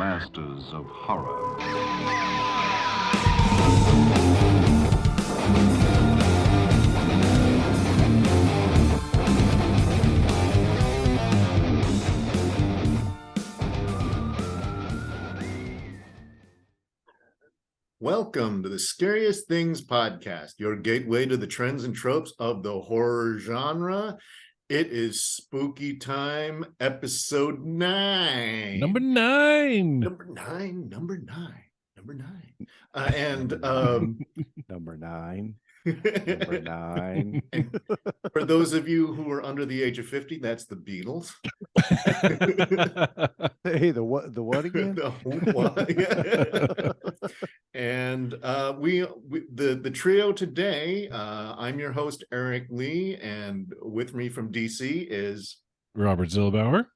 masters of horror. Welcome to the Scariest Things Podcast, your gateway to the trends and tropes of the horror genre. It is spooky time, episode 9. Number 9. Number nine. Number 9. Number 9. And for those of you who are under the age of 50, that's the Beatles. Hey, the what again? And the trio today, I'm your host, Eric Lee, and with me from DC is Robert Zillbauer.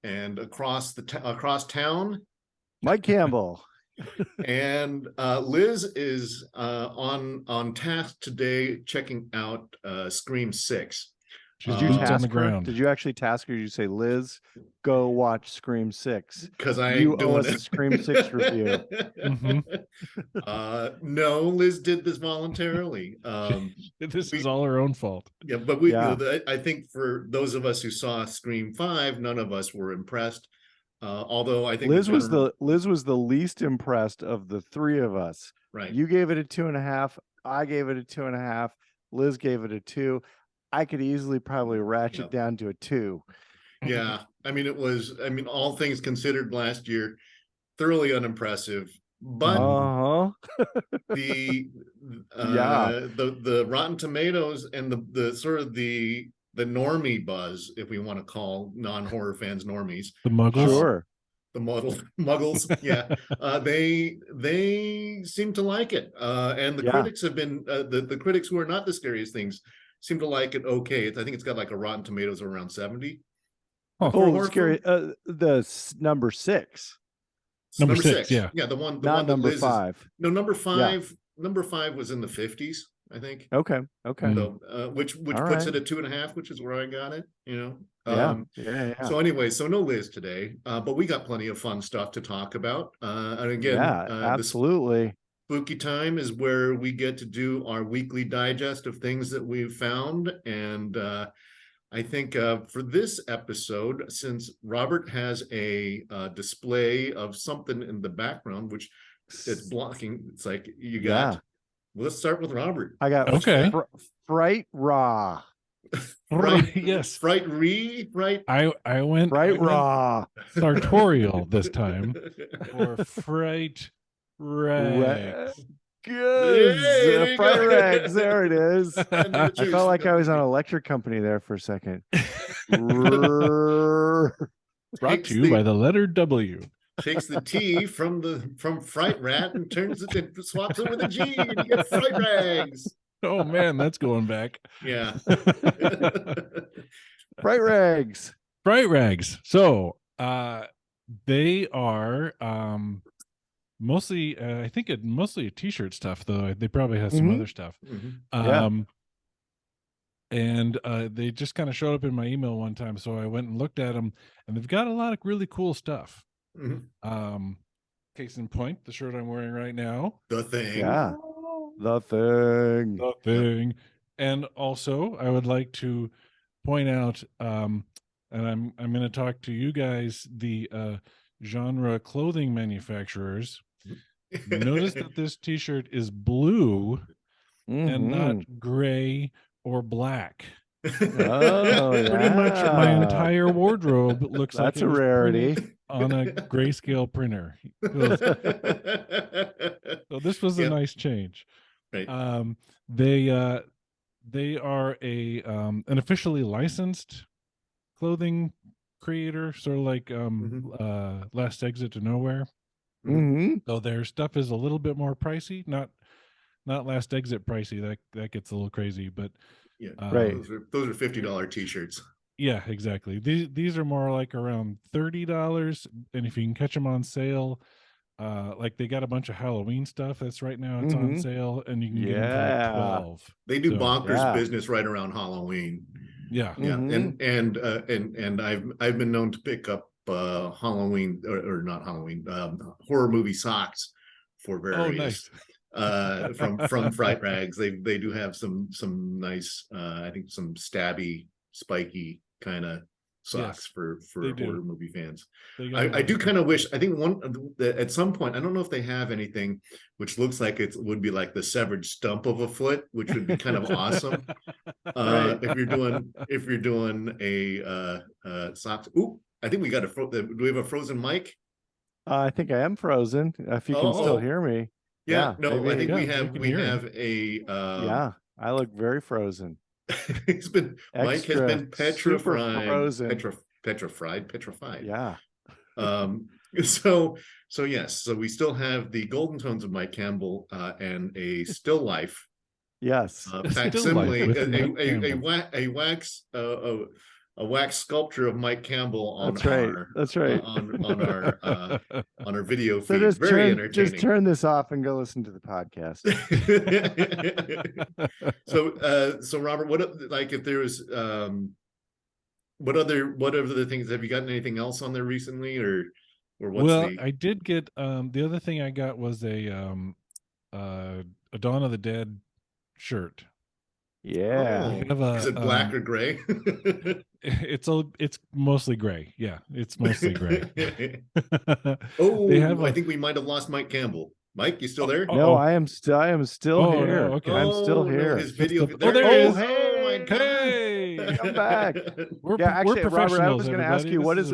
And across town, Mike Campbell. And Liz is on task today, checking out Scream 6. Did you task on the ground? Did you actually task her? Did you say, Liz, go watch Scream 6? Because you owe us a Scream 6 review. Mm-hmm. No, Liz did this voluntarily. This is all her own fault. Yeah, but I think for those of us who saw Scream 5, none of us were impressed. Although I think Liz was the least impressed of the three of us. Right. You gave it a 2.5. I gave it a 2.5. Liz gave it a 2. I could easily probably ratchet down to a 2. Yeah. I mean, all things considered, last year, thoroughly unimpressive. But the Rotten Tomatoes and the sort of the normie buzz, if we want to call non-horror fans normies, the muggles, sure, the muggles, yeah, they seem to like it, and the critics have been the critics who are not the Scariest Things seem to like it. Okay, I think it's got like a Rotten Tomatoes of around 70. Scary. The number 6. Number six, yeah, the one not that number Liz 5. Number 5. Number 5 was in the 50s, I think. Okay. So, which puts it at 2.5, which is where I got it. So anyway, so no Liz today, but we got plenty of fun stuff to talk about. And again, absolutely. Spooky time is where we get to do our weekly digest of things that we've found. And I think for this episode, since Robert has a display of something in the background, which it's blocking, it's like you got. Yeah. Let's start with Robert. I got Fright Raw. Right, yes. Fright. I went Raw sartorial this time, or Fright Rags. Good. Fright Rags. There it is. I felt like I was on Electric Company there for a second. Brought to you by the letter W. Takes the T from Fright Rat and swaps it with a G, and you get Fright Rags. Oh man, that's going back. Yeah. Fright Rags. So they are mostly I think mostly a t-shirt stuff, though they probably have some other stuff. And they just kind of showed up in my email one time, so I went and looked at them, and they've got a lot of really cool stuff. Case in point, the shirt I'm wearing right now, The Thing. Yeah, the thing. And also I would like to point out, and I'm going to talk to you guys, the genre clothing manufacturers. Notice that this t-shirt is blue and not gray or black. Pretty much my entire wardrobe looks like that's a rarity on a grayscale printer. So this was a nice change. Right. They are an officially licensed clothing creator, sort of like Last Exit to Nowhere. So their stuff is a little bit more pricey, not Last Exit pricey. That gets a little crazy, but yeah, right. Those are $50 t-shirts. Yeah, exactly. These are more like around $30, and if you can catch them on sale, like they got a bunch of Halloween stuff that's right now it's on sale, and you can get them for $12. They do bonkers business right around Halloween. Yeah. And I've been known to pick up Halloween or not Halloween horror movie socks for various from Fright Rags. They do have some nice I think some stabby, spiky kind of socks for horror movie fans. I do kind of wish, I think at some point, I don't know if they have anything which looks like it would be like the severed stump of a foot, which would be kind of awesome. If you're doing a socks. Ooh, I think we got do we have a frozen mic? I think I am frozen. If you can still hear me. Yeah, no, maybe, I think we have a yeah, I look very frozen. Mike has been petrified. Yeah. So yes, so we still have the golden tones of Mike Campbell and a still life. Yes. Facsimile, a wax sculpture of Mike Campbell on That's right. on our video feed. So entertaining. Just turn this off and go listen to the podcast. So Robert, if there's what other things have you gotten anything else on there recently or what's I did get the other thing I got was a Dawn of the Dead shirt. Yeah. Is it black or gray? It's mostly gray. Yeah, it's mostly gray. I think we might have lost Mike Campbell. Mike, you still there? No, I am still here. No, okay. I'm still here. His video. There he is. Oh my God. Hey, I'm back. We're Robert, I was going to ask you, what is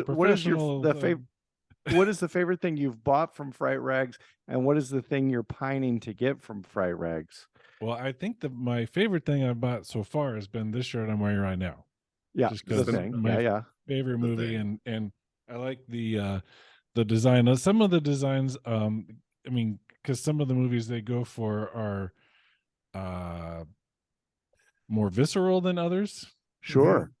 the favorite thing you've bought from Fright Rags, and what is the thing you're pining to get from Fright Rags? Well, I think my favorite thing I've bought so far has been this shirt I'm wearing right now. Yeah, just because my favorite movie, and I like the design. Some of the designs, I mean, because some of the movies they go for are more visceral than others. Sure.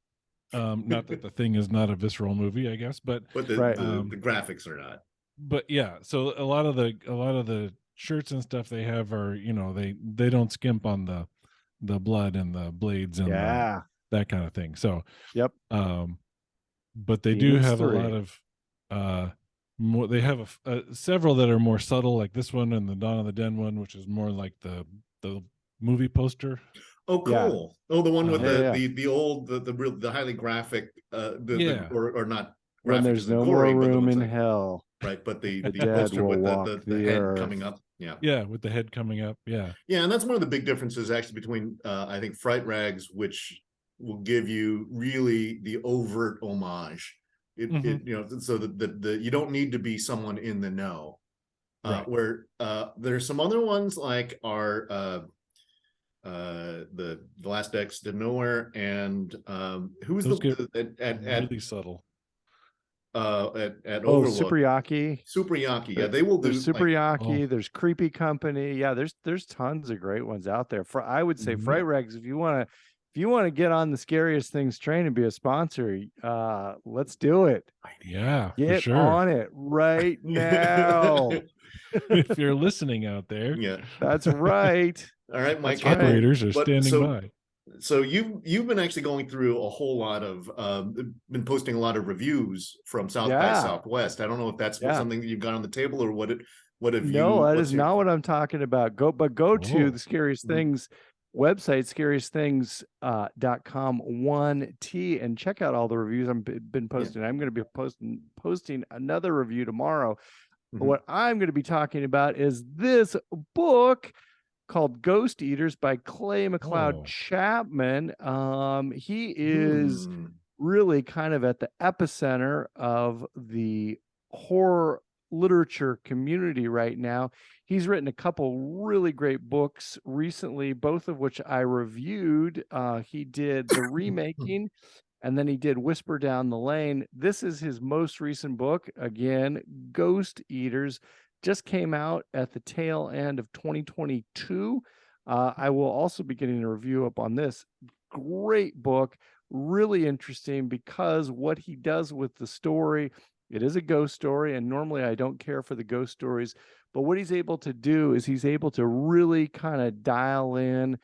Not that the Thing is not a visceral movie, I guess, but the graphics are not. But yeah, so a lot of the shirts and stuff they have are, they don't skimp on the blood and the blades and that kind of thing. So yep. But they do have a lot of more. They have several that are more subtle, like this one and the Dawn of the Dead one, which is more like the movie poster. Oh, cool! Yeah. Oh, the one with the old the highly graphic or not. When there's no more room in hell. Right, but the poster with the head coming up. Yeah, with the head coming up. Yeah, and that's one of the big differences actually between I think Fright Rags, which will give you really the overt homage. So that you don't need to be someone in the know. Right. Where there's some other ones like our the Last Exit to Nowhere and who's really subtle. At Overlook. Superyaki. Yeah, they will do. There's Superyaki. There's Creepy Company. Yeah, there's tons of great ones out there. I would say Fright Rags. If you want to get on the Scariest Things train and be a sponsor, let's do it. Yeah, get for sure. on it right now. If you're listening out there, that's right. All right, Mike. Operators are standing by. So you've been actually going through a whole lot of been posting a lot of reviews from South by Southwest. I don't know if that's something that you've got on the table or what have you. No, that is not what I'm talking about. Go to the Scariest Things website, scariestthings.com 1T, and check out all the reviews I've been posting. I'm going to be posting another review tomorrow. What I'm going to be talking about is this book called Ghost Eaters by Clay Mcleod Chapman. He is really kind of at the epicenter of the horror literature community right now. He's written a couple really great books recently, both of which I reviewed. He did The Remaking, and then he did Whisper Down the Lane. This is his most recent book, again, Ghost Eaters. Just came out at the tail end of 2022. I will also be getting a review up on this. Great book, really interesting because what he does with the story, it is a ghost story, and normally I don't care for the ghost stories, but what he's able to do is he's able to really kind of dial in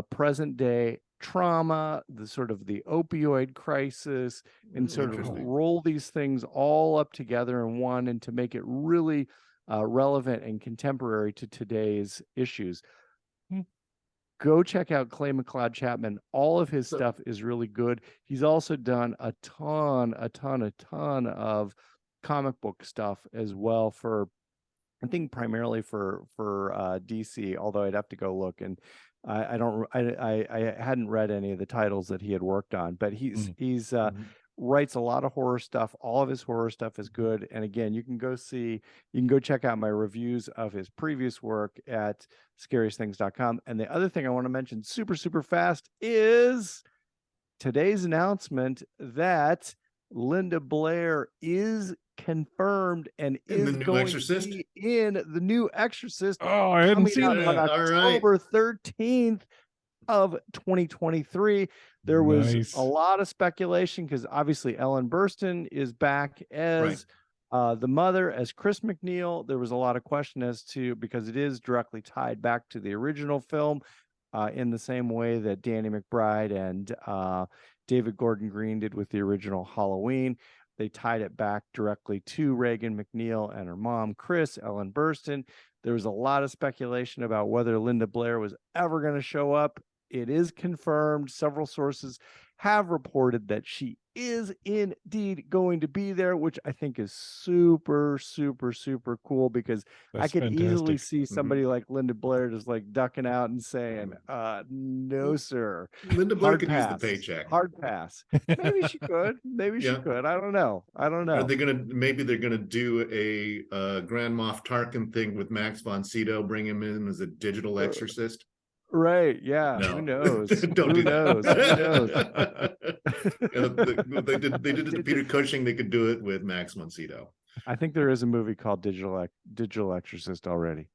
present day trauma, the sort of the opioid crisis, and sort of Interesting. roll these things all up together in one, and to make it really relevant and contemporary to today's issues. Go check out Clay Mcleod Chapman. All of his stuff is really good. He's also done a ton of comic book stuff as well, for I think primarily for DC, although I'd have to go look, and I hadn't read any of the titles that he had worked on, but he's writes a lot of horror stuff. All of his horror stuff is good. And again, you can go check out my reviews of his previous work at scariestthings.com. And the other thing I want to mention super fast is today's announcement that Linda Blair is confirmed and is going to be in the new Exorcist. Oh, I hadn't seen that. On October 13th of 2023. There was a lot of speculation because obviously Ellen Burstyn is back as the mother, as Chris McNeil. There was a lot of question as to, because it is directly tied back to the original film in the same way that Danny McBride and David Gordon Green did with the original Halloween. They tied it back directly to Regan McNeil and her mom, Chris, Ellen Burstyn. There was a lot of speculation about whether Linda Blair was ever going to show up. It is confirmed. Several sources have reported that she is indeed going to be there, which I think is super cool, because I could easily see somebody like Linda Blair just like ducking out and saying, no, sir. Linda Blair could use the paycheck. Hard pass. Maybe she could. Maybe she could. I don't know. Are they maybe they're gonna do a Grand Moff Tarkin thing with Max von Sydow, bring him in as a digital exorcist? Right. Yeah. No. Who knows? Don't Who do knows? that. They did it to Peter Cushing. They could do it with Max von Sydow. I think there is a movie called Digital Exorcist already.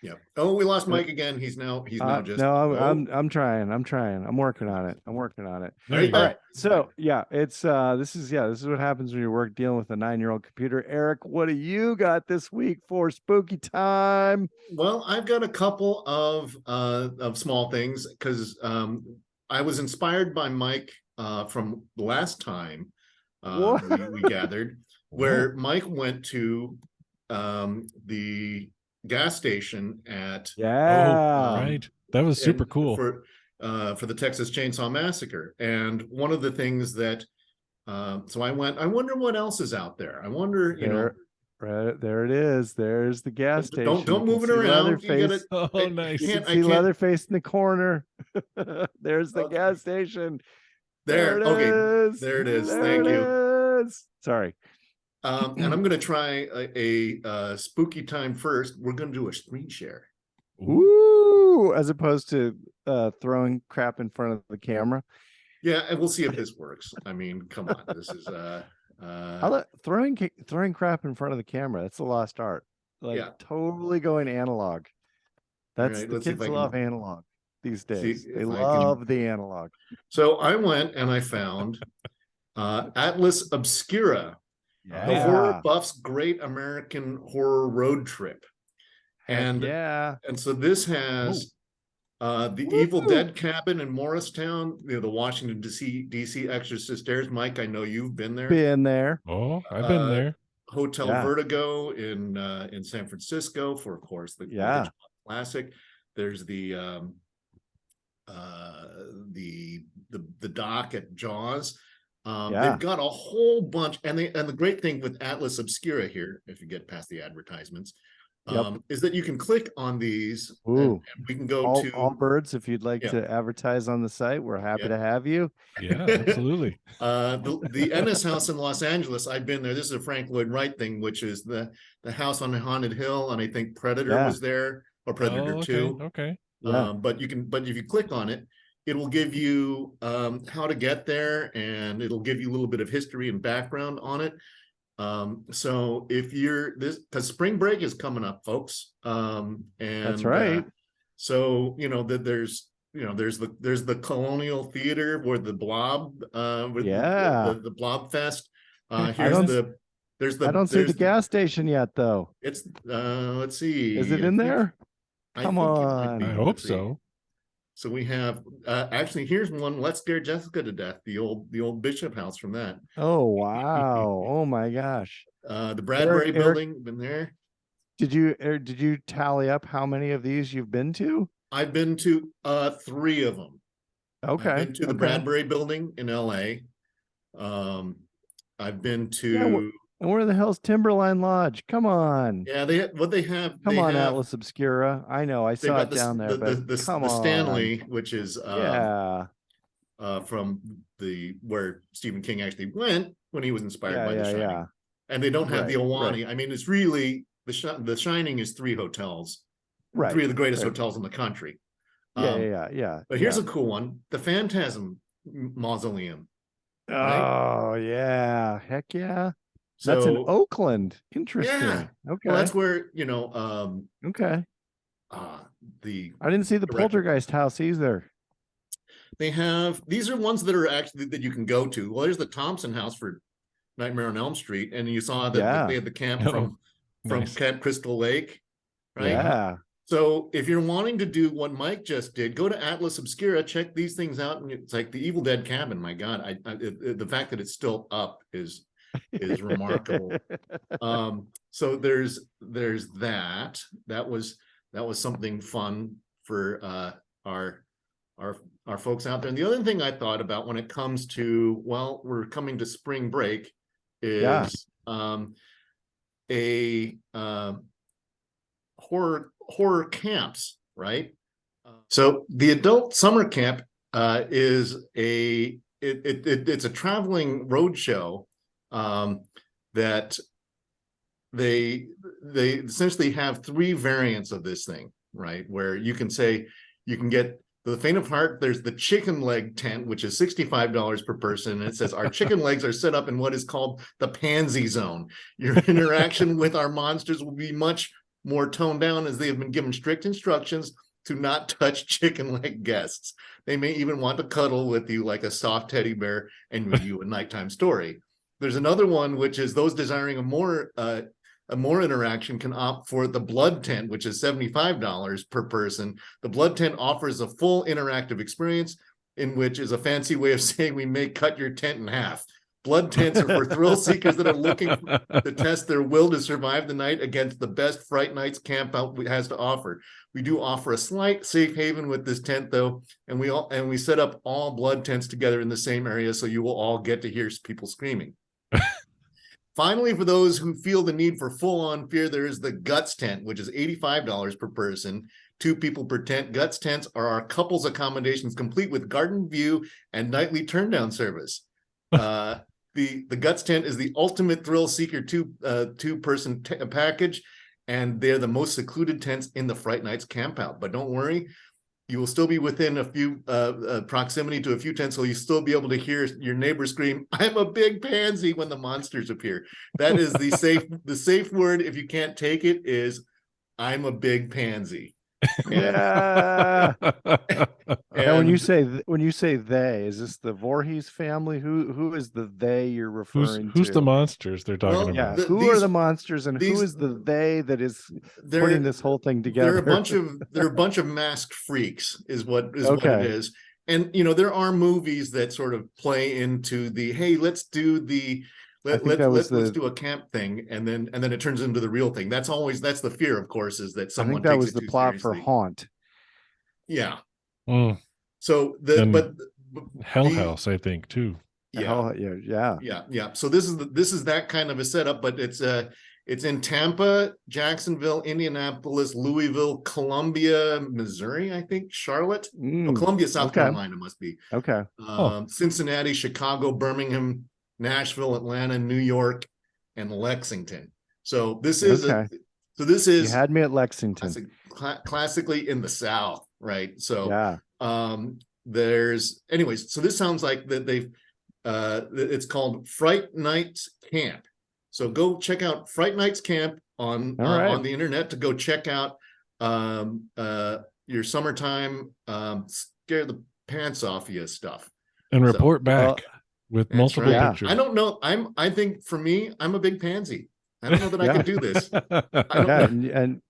Yeah. Oh, we lost Mike again. He's now just. No, I'm trying. I'm working on it. There you go. All right. So yeah, it's this is what happens when you're dealing with a 9-year-old computer. Eric, what do you got this week for spooky time? Well, I've got a couple of small things, because I was inspired by Mike from the last time we gathered, where Mike went to the gas station at right, that was super cool for the Texas Chainsaw Massacre. And one of the things that so I wonder what else is out there. I wonder, right there it is. There's the gas station. Don't move it around. Nice. You can see Leatherface in the corner. There's the gas station. There it is. Thank you. Sorry. And I'm going to try a spooky time first. We're going to do a screen share. Ooh, as opposed to throwing crap in front of the camera. Yeah, and we'll see if this works. I mean, come on, this is throwing crap in front of the camera. That's a lost art. Totally going analog. That's the kids love analog these days. They love the analog. So I went and I found Atlas Obscura. The horror buff's great American horror road trip. And so this has the Evil Dead cabin in Morristown, the Washington DC Exorcist stairs. Mike, I know you've been there. Oh, I've been there. Hotel Vertigo in San Francisco for, of course, the classic. There's the dock at Jaws. They've got a whole bunch, and the great thing with Atlas Obscura here, if you get past the advertisements, is that you can click on these. And we can go to Allbirds if you'd like to advertise on the site. We're happy to have you. Yeah, absolutely. The Ennis House in Los Angeles, I've been there. This is a Frank Lloyd Wright thing, which is the house on the haunted hill, and I think Predator was there, or Predator 2. Okay. But if you click on it, it will give you how to get there, and it'll give you a little bit of history and background on it. So if you're because spring break is coming up, folks. And that's right. So there's the Colonial Theater where the Blob, the Blob Fest. I don't see the gas station yet, though. It's let's see. Is it in there? Come on. I hope so. So we have actually here's one. Let's Scare Jessica to Death. The old Bishop House from that. Oh wow! Oh my gosh! The Bradbury Building, been there. Did you tally up how many of these you've been to? I've been to 3 of them. Okay. I've been to the Bradbury Building in LA. I've been to. And where the hell's Timberline Lodge? Come on. Yeah, they have. Come on, Atlas Obscura. I know, I saw it down there, but come on. The Stanley, which is from where Stephen King actually went when he was inspired by The Shining. Yeah. And they don't have the Ahwahnee. Right. I mean, it's really the Shining is 3 hotels, right? 3 of the greatest hotels in the country. Yeah. But here's a cool one: the Phantasm Mausoleum. Oh yeah, heck yeah. So, that's in Oakland. Interesting. Yeah. Okay. Well, that's where, okay. I didn't see the Poltergeist house either. They have, these are ones that are actually that you can go to. Well, there's the Thompson house for Nightmare on Elm Street, and you saw that they had the camp from Camp Crystal Lake, right? Yeah. So if you're wanting to do what Mike just did, go to Atlas Obscura, check these things out, and it's like the Evil Dead cabin. My God, the fact that it's still up is remarkable. So there's that. That was something fun for our folks out there. And the other thing I thought about when it comes to, well, we're coming to spring break, is horror camps, right? So the adult summer camp is it's a traveling road show that they essentially have 3 variants of this thing, right? Where you can get the faint of heart. There's the chicken leg tent, which is $65 per person. And it says our chicken legs are set up in what is called the pansy zone. Your interaction with our monsters will be much more toned down, as they have been given strict instructions to not touch chicken leg guests. They may even want to cuddle with you like a soft teddy bear and read you a nighttime story. There's another one, which is those desiring a more interaction can opt for the blood tent, which is $75 per person. The blood tent offers a full interactive experience, in which is a fancy way of saying we may cut your tent in half. Blood tents are for thrill seekers that are looking to test their will to survive the night against the best Fright Nights camp out has to offer. We do offer a slight safe haven with this tent, though, and we set up all blood tents together in the same area, so you will all get to hear people screaming. Finally, for those who feel the need for full-on fear, there is the Guts tent, which is $85 per person, 2 people per tent. Guts tents are our couples accommodations, complete with garden view and nightly turn-down service. The Guts tent is the ultimate thrill seeker two-person package, and they're the most secluded tents in the Fright Nights camp out. But don't worry, you will still be within a few proximity to a few tents, so you'll still be able to hear your neighbor scream, "I'm a big pansy," when the monsters appear. That is the safe word. If you can't take it, is "I'm a big pansy." Yeah. And when you say they, is this the Voorhees family? Who is the they you're referring to? Who's the monsters they're talking about? Yeah, who are the monsters, and who is the they that is putting this whole thing together? They're a bunch of masked freaks, is what it is. And there are movies that sort of play into the, hey, let's do the let's do a camp thing, and then it turns into the real thing. That's the fear, of course, is that someone. I think that was the plot seriously. For Haunt. Yeah. Mm. So Hell House, I think, too. Yeah. So this is that kind of a setup, but it's in Tampa, Jacksonville, Indianapolis, Louisville, Columbia, Missouri, I think, Charlotte, Columbia, South Carolina must be. Okay. Cincinnati, Chicago, Birmingham, Nashville, Atlanta, New York, and Lexington. So this is you had me at Lexington. Classically in the South, right? So anyways, so this sounds like that they've it's called Fright Nights Camp. So go check out Fright Nights Camp on the internet to go check out your summertime scare the pants off you stuff. And report back with multiple pictures. I don't know. I think for me, I'm a big pansy. I don't know that I can do this.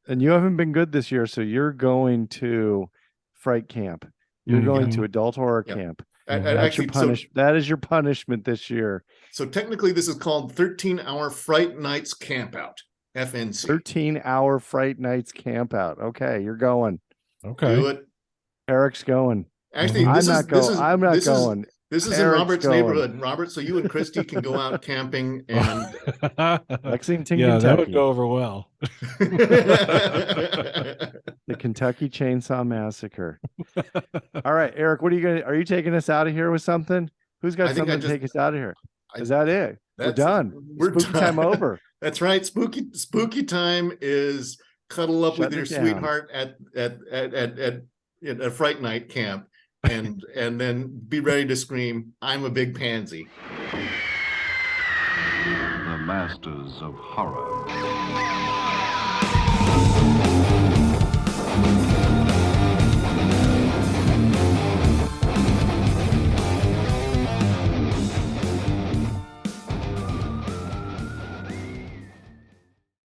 And you haven't been good this year, so you're going to Fright Camp. You're going to adult horror Yep. camp. Actually, that is your punishment this year. so technically this is called 13-hour Fright Nights Campout, FNC. 13-hour Fright Nights Campout. Okay, you're going. Okay. Do it. Eric's going. Actually, I'm not going. This is in Eric's Robert's going. neighborhood, Robert. So you and Christy can go out camping and Lexington, yeah, Kentucky. that would go over well. The Kentucky Chainsaw Massacre. All right, Eric, are you taking us out of here with something? Who's got something to take us out of here? Is that it? We're done. Spooky time over. That's right. Spooky time is cuddle up with your sweetheart at a Fright Night camp and then be ready to scream, "I'm a big pansy." The Masters of Horror.